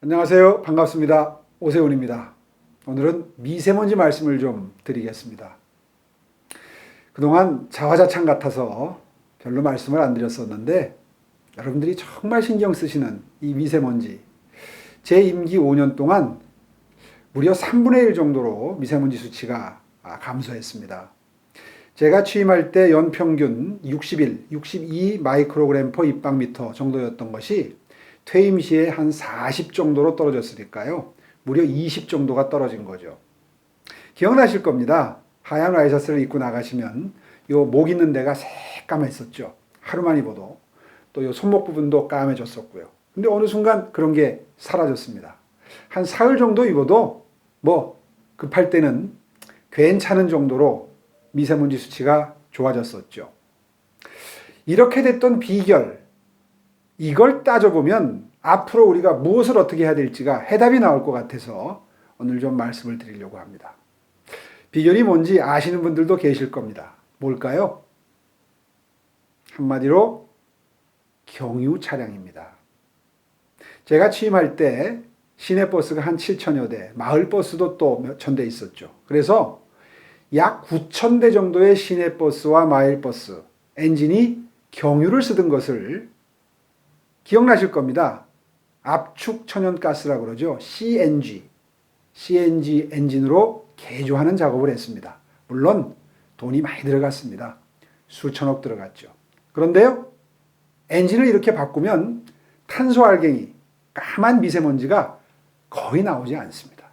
안녕하세요. 반갑습니다. 오세훈입니다. 오늘은 미세먼지 말씀을 좀 드리겠습니다. 그동안 자화자찬 같아서 별로 말씀을 안 드렸었는데 여러분들이 정말 신경 쓰시는 이 미세먼지, 제 임기 5년 동안 무려 3분의 1 정도로 미세먼지 수치가 감소했습니다. 제가 취임할 때 연평균 61, 62 마이크로그램 퍼 입방미터 정도였던 것이 퇴임 시에 한 40 정도로 떨어졌으니까요. 무려 20 정도가 떨어진 거죠. 기억나실 겁니다. 하얀 와이셔츠를 입고 나가시면 요 목 있는 데가 새까맸었죠. 하루만 입어도. 또 요 손목 부분도 까매졌었고요. 근데 어느 순간 그런 게 사라졌습니다. 한 사흘 정도 입어도 급할 때는 괜찮은 정도로 미세먼지 수치가 좋아졌었죠. 이렇게 됐던 비결, 이걸 따져보면 앞으로 우리가 무엇을 어떻게 해야 될지가 해답이 나올 것 같아서 오늘 좀 말씀을 드리려고 합니다. 비결이 뭔지 아시는 분들도 계실 겁니다. 뭘까요? 한마디로 경유 차량입니다. 제가 취임할 때 시내버스가 한 7천여 대, 마을버스도 또 몇 천 대 있었죠. 그래서 약 9천 대 정도의 시내버스와 마을버스, 엔진이 경유를 쓰던 것을 기억나실 겁니다. 압축 천연가스라고 그러죠. CNG 엔진으로 개조하는 작업을 했습니다. 물론 돈이 많이 들어갔습니다. 수천억 들어갔죠. 그런데요, 엔진을 이렇게 바꾸면 탄소 알갱이, 까만 미세먼지가 거의 나오지 않습니다.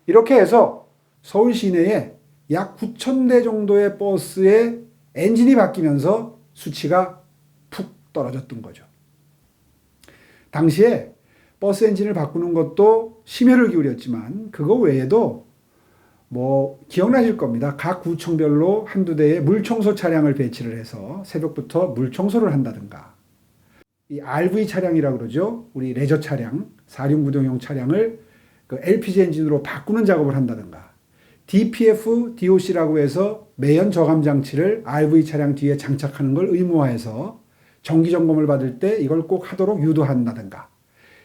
이렇게 해서 서울 시내에 약 9천 대 정도의 버스의 엔진이 바뀌면서 수치가 푹 떨어졌던 거죠. 당시에 버스 엔진을 바꾸는 것도 심혈을 기울였지만 그거 외에도 기억나실 겁니다. 각 구청별로 한두 대의 물청소 차량을 배치를 해서 새벽부터 물청소를 한다든가, 이 RV 차량이라고 그러죠. 우리 레저 차량, 4륜구동용 차량을 그 LPG 엔진으로 바꾸는 작업을 한다든가, DPF, DOC라고 해서 매연 저감 장치를 RV 차량 뒤에 장착하는 걸 의무화해서 정기 점검을 받을 때 이걸 꼭 하도록 유도한다든가,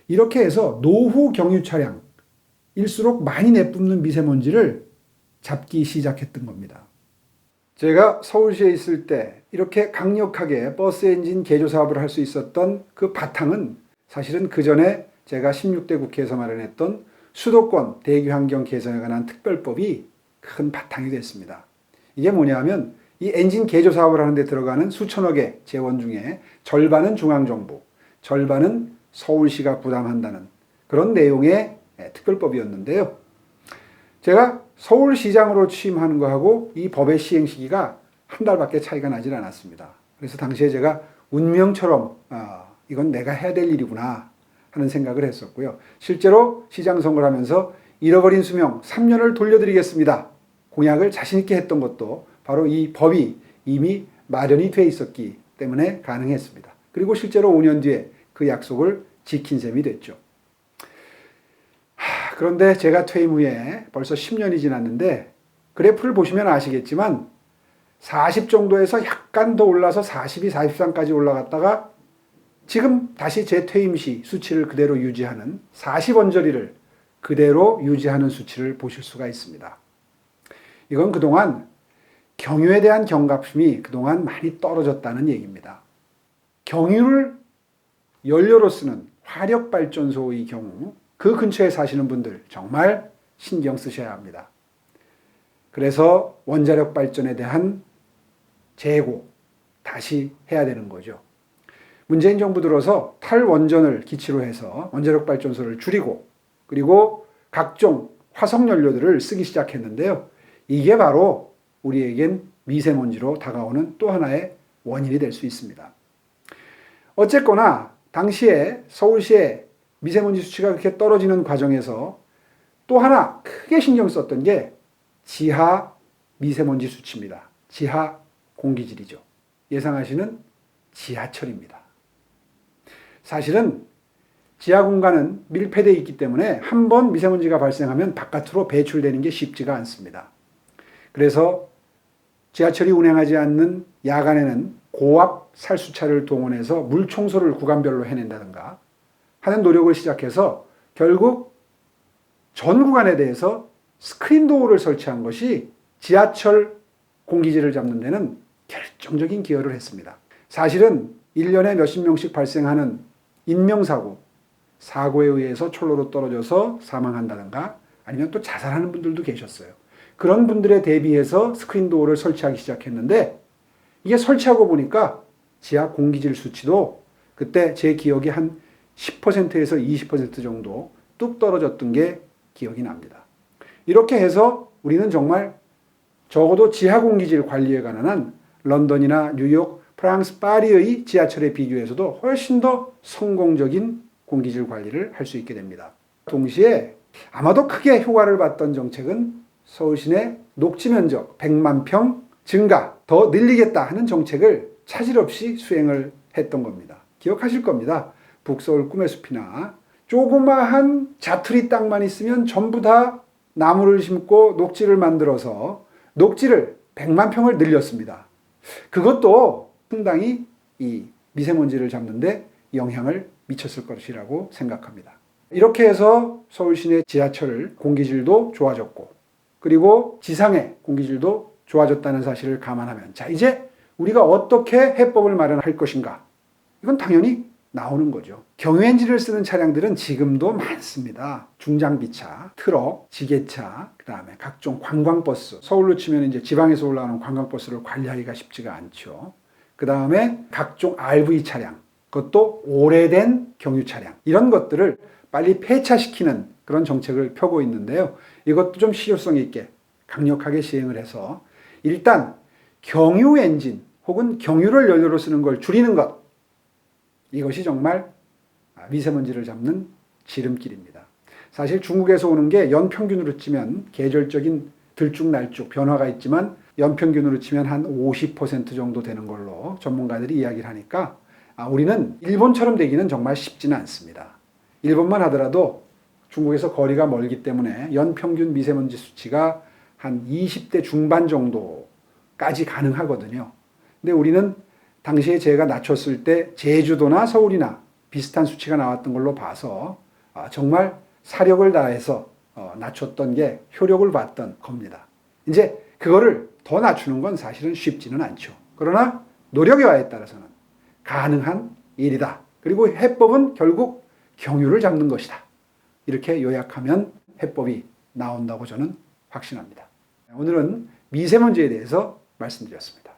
이렇게 해서 노후 경유 차량일수록 많이 내뿜는 미세먼지를 잡기 시작했던 겁니다. 제가 서울시에 있을 때 이렇게 강력하게 버스 엔진 개조 사업을 할 수 있었던 그 바탕은 사실은 그 전에 제가 16대 국회에서 마련했던 수도권 대기환경 개선에 관한 특별법이 큰 바탕이 됐습니다. 이게 뭐냐면 이 엔진 개조 사업을 하는 데 들어가는 수천억의 재원 중에 절반은 중앙정부, 절반은 서울시가 부담한다는 그런 내용의 특별법이었는데요. 제가 서울시장으로 취임하는 거하고 이 법의 시행 시기가 한 달밖에 차이가 나질 않았습니다. 그래서 당시에 제가 운명처럼 이건 내가 해야 될 일이구나 하는 생각을 했었고요. 실제로 시장 선거를 하면서 잃어버린 수명 3년을 돌려드리겠습니다. 공약을 자신 있게 했던 것도 바로 이 법이 이미 마련이 돼 있었기 때문에 가능했습니다. 그리고 실제로 5년 뒤에 그 약속을 지킨 셈이 됐죠. 그런데 제가 퇴임 후에 벌써 10년이 지났는데 그래프를 보시면 아시겠지만 40 정도에서 약간 더 올라서 42, 43까지 올라갔다가 지금 다시 제 퇴임 시 수치를 그대로 유지하는 40언저리를 그대로 유지하는 수치를 보실 수가 있습니다. 이건 그동안 경유에 대한 경각심이 그동안 많이 떨어졌다는 얘기입니다. 경유를 연료로 쓰는 화력발전소의 경우 그 근처에 사시는 분들 정말 신경 쓰셔야 합니다. 그래서 원자력 발전에 대한 재고 다시 해야 되는 거죠. 문재인 정부 들어서 탈원전을 기치로 해서 원자력 발전소를 줄이고 그리고 각종 화석연료들을 쓰기 시작했는데요. 이게 바로 우리에겐 미세먼지로 다가오는 또 하나의 원인이 될 수 있습니다. 어쨌거나 당시에 서울시의 미세먼지 수치가 그렇게 떨어지는 과정에서 또 하나 크게 신경 썼던 게 지하 미세먼지 수치입니다. 지하 공기질이죠. 예상하시는 지하철입니다. 사실은 지하 공간은 밀폐되어 있기 때문에 한 번 미세먼지가 발생하면 바깥으로 배출되는 게 쉽지가 않습니다. 그래서 지하철이 운행하지 않는 야간에는 고압 살수차를 동원해서 물 청소를 구간별로 해낸다든가 하는 노력을 시작해서 결국 전 구간에 대해서 스크린 도어를 설치한 것이 지하철 공기질을 잡는 데는 결정적인 기여를 했습니다. 사실은 1년에 몇십 명씩 발생하는 인명사고, 사고에 의해서 철로로 떨어져서 사망한다든가 아니면 또 자살하는 분들도 계셨어요. 그런 분들에 대비해서 스크린 도어를 설치하기 시작했는데 이게 설치하고 보니까 지하 공기질 수치도 그때 제 기억이 한 10%에서 20% 정도 뚝 떨어졌던 게 기억이 납니다. 이렇게 해서 우리는 정말 적어도 지하 공기질 관리에 관한 한 런던이나 뉴욕, 프랑스 파리의 지하철에 비교해서도 훨씬 더 성공적인 공기질 관리를 할 수 있게 됩니다. 동시에 아마도 크게 효과를 봤던 정책은 서울 시내 녹지 면적 100만 평 증가, 더 늘리겠다 하는 정책을 차질 없이 수행을 했던 겁니다. 기억하실 겁니다. 북서울 꿈의 숲이나 조그마한 자투리 땅만 있으면 전부 다 나무를 심고 녹지를 만들어서 녹지를 100만 평을 늘렸습니다. 그것도 상당히 이 미세먼지를 잡는데 영향을 미쳤을 것이라고 생각합니다. 이렇게 해서 서울 시내 지하철 공기질도 좋아졌고 그리고 지상의 공기질도 좋아졌다는 사실을 감안하면 자 이제 우리가 어떻게 해법을 마련할 것인가? 이건 당연히 나오는 거죠. 경유엔진을 쓰는 차량들은 지금도 많습니다. 중장비차, 트럭, 지게차, 그 다음에 각종 관광버스. 서울로 치면 이제 지방에서 올라오는 관광버스를 관리하기가 쉽지가 않죠. 그 다음에 각종 RV 차량, 그것도 오래된 경유 차량. 이런 것들을 빨리 폐차시키는 그런 정책을 펴고 있는데요. 이것도 좀 실효성 있게 강력하게 시행을 해서 일단 경유 엔진 혹은 경유를 연료로 쓰는 걸 줄이는 것. 이것이 정말 미세먼지를 잡는 지름길입니다. 사실 중국에서 오는 게 연평균으로 치면 계절적인 들쭉날쭉 변화가 있지만 연평균으로 치면 한 50% 정도 되는 걸로 전문가들이 이야기를 하니까 우리는 일본처럼 되기는 정말 쉽지는 않습니다. 일본만 하더라도 중국에서 거리가 멀기 때문에 연평균 미세먼지 수치가 한 20대 중반 정도까지 가능하거든요. 근데 우리는 당시에 제가 낮췄을 때 제주도나 서울이나 비슷한 수치가 나왔던 걸로 봐서 정말 사력을 다해서 낮췄던 게 효력을 봤던 겁니다. 이제 그거를 더 낮추는 건 사실은 쉽지는 않죠. 그러나 노력의 와에 따라서는 가능한 일이다. 그리고 해법은 결국 경유를 잡는 것이다. 이렇게 요약하면 해법이 나온다고 저는 확신합니다. 오늘은 미세먼지에 대해서 말씀드렸습니다.